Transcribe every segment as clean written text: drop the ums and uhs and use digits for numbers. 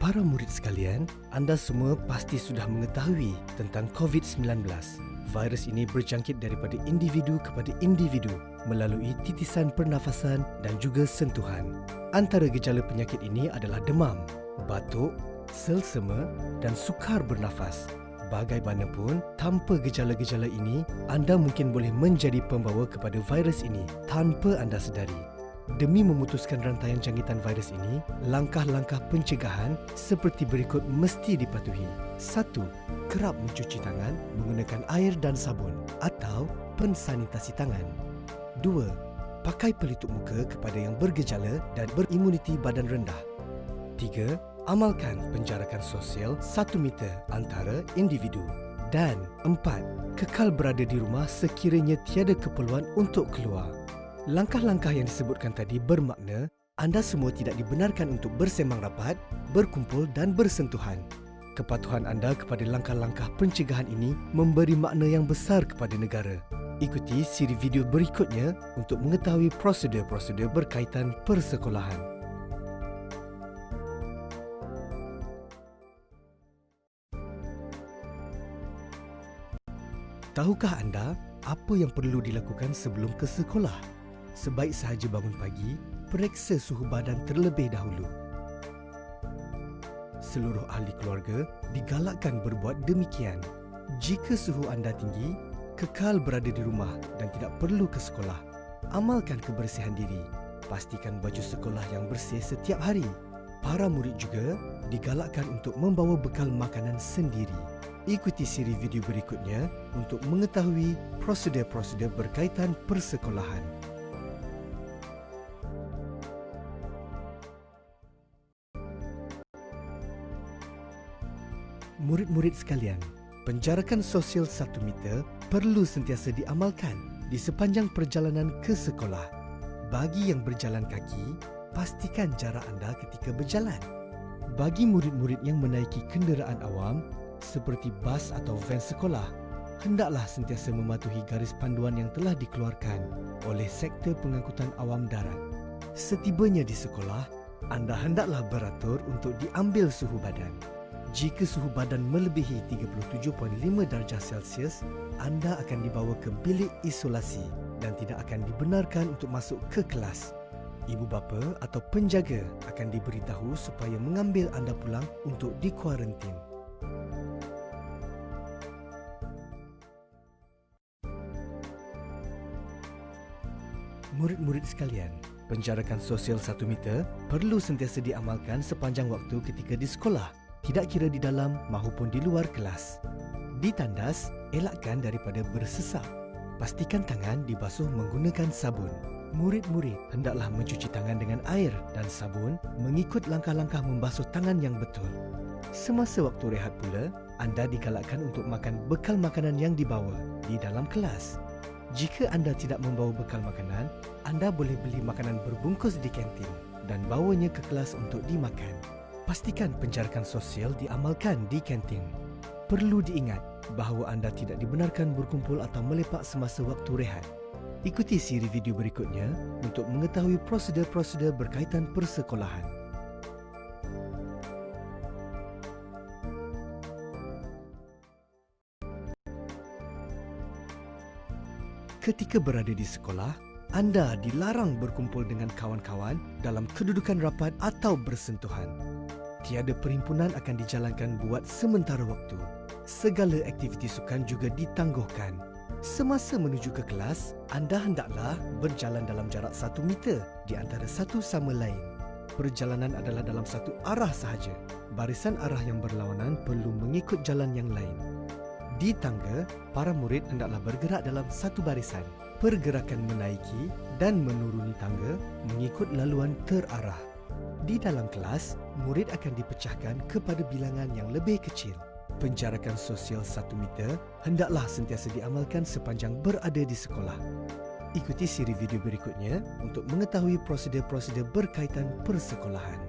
Para murid sekalian, anda semua pasti sudah mengetahui tentang COVID-19. Virus ini berjangkit daripada individu kepada individu melalui titisan pernafasan dan juga sentuhan. Antara gejala penyakit ini adalah demam, batuk, selsema dan sukar bernafas. Bagaimanapun, tanpa gejala-gejala ini, anda mungkin boleh menjadi pembawa kepada virus ini tanpa anda sedari. Demi memutuskan rantaian jangkitan virus ini, langkah-langkah pencegahan seperti berikut mesti dipatuhi. 1. Kerap mencuci tangan menggunakan air dan sabun atau pensanitasi tangan. 2. Pakai pelitup muka kepada yang bergejala dan berimuniti badan rendah. 3. Amalkan penjarakan sosial 1 meter antara individu. Dan 4. Kekal berada di rumah sekiranya tiada keperluan untuk keluar. Langkah-langkah yang disebutkan tadi bermakna anda semua tidak dibenarkan untuk bersembang rapat, berkumpul dan bersentuhan. Kepatuhan anda kepada langkah-langkah pencegahan ini memberi makna yang besar kepada negara. Ikuti siri video berikutnya untuk mengetahui prosedur-prosedur berkaitan persekolahan. Tahukah anda apa yang perlu dilakukan sebelum ke sekolah? Sebaik sahaja bangun pagi, periksa suhu badan terlebih dahulu. Seluruh ahli keluarga digalakkan berbuat demikian. Jika suhu anda tinggi, kekal berada di rumah dan tidak perlu ke sekolah. Amalkan kebersihan diri. Pastikan baju sekolah yang bersih setiap hari. Para murid juga digalakkan untuk membawa bekal makanan sendiri. Ikuti siri video berikutnya untuk mengetahui prosedur-prosedur berkaitan persekolahan. Murid-murid sekalian, penjarakan sosial 1 meter perlu sentiasa diamalkan di sepanjang perjalanan ke sekolah. Bagi yang berjalan kaki, pastikan jarak anda ketika berjalan. Bagi murid-murid yang menaiki kenderaan awam seperti bas atau van sekolah, hendaklah sentiasa mematuhi garis panduan yang telah dikeluarkan oleh Sektor Pengangkutan Awam Darat. Setibanya di sekolah, anda hendaklah beratur untuk diambil suhu badan. Jika suhu badan melebihi 37.5 darjah Celsius, anda akan dibawa ke bilik isolasi dan tidak akan dibenarkan untuk masuk ke kelas. Ibu bapa atau penjaga akan diberitahu supaya mengambil anda pulang untuk dikuarantin. Murid-murid sekalian, penjarakan sosial 1 meter perlu sentiasa diamalkan sepanjang waktu ketika di sekolah, tidak kira di dalam maupun di luar kelas. Di tandas, elakkan daripada bersesap. Pastikan tangan dibasuh menggunakan sabun. Murid-murid hendaklah mencuci tangan dengan air dan sabun mengikut langkah-langkah membasuh tangan yang betul. Semasa waktu rehat pula, anda digalakkan untuk makan bekal makanan yang dibawa di dalam kelas. Jika anda tidak membawa bekal makanan, anda boleh beli makanan berbungkus di kantin dan bawanya ke kelas untuk dimakan. Pastikan penjarakan sosial diamalkan di kantin. Perlu diingat bahawa anda tidak dibenarkan berkumpul atau melepak semasa waktu rehat. Ikuti siri video berikutnya untuk mengetahui prosedur-prosedur berkaitan persekolahan. Ketika berada di sekolah, anda dilarang berkumpul dengan kawan-kawan dalam kedudukan rapat atau bersentuhan. Tiada perhimpunan akan dijalankan buat sementara waktu. Segala aktiviti sukan juga ditangguhkan. Semasa menuju ke kelas, anda hendaklah berjalan dalam jarak 1 meter di antara satu sama lain. Perjalanan adalah dalam satu arah sahaja. Barisan arah yang berlawanan perlu mengikut jalan yang lain. Di tangga, para murid hendaklah bergerak dalam satu barisan. Pergerakan menaiki dan menuruni tangga mengikut laluan terarah. Di dalam kelas, murid akan dipecahkan kepada bilangan yang lebih kecil. Penjarakan sosial 1 meter hendaklah sentiasa diamalkan sepanjang berada di sekolah. Ikuti siri video berikutnya untuk mengetahui prosedur-prosedur berkaitan persekolahan.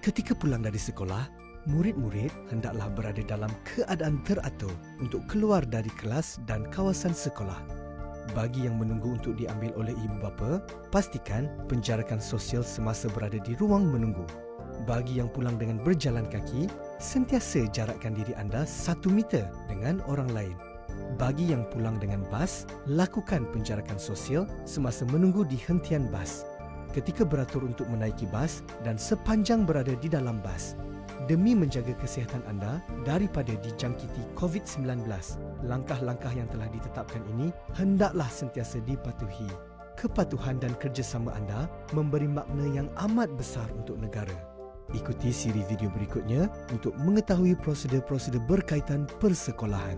Ketika pulang dari sekolah, murid-murid hendaklah berada dalam keadaan teratur untuk keluar dari kelas dan kawasan sekolah. Bagi yang menunggu untuk diambil oleh ibu bapa, pastikan penjarakan sosial semasa berada di ruang menunggu. Bagi yang pulang dengan berjalan kaki, sentiasa jarakkan diri anda 1 meter dengan orang lain. Bagi yang pulang dengan bas, lakukan penjarakan sosial semasa menunggu di hentian bas, ketika beratur untuk menaiki bas dan sepanjang berada di dalam bas. Demi menjaga kesihatan anda daripada dijangkiti COVID-19, langkah-langkah yang telah ditetapkan ini hendaklah sentiasa dipatuhi. Kepatuhan dan kerjasama anda memberi makna yang amat besar untuk negara. Ikuti siri video berikutnya untuk mengetahui prosedur-prosedur berkaitan persekolahan.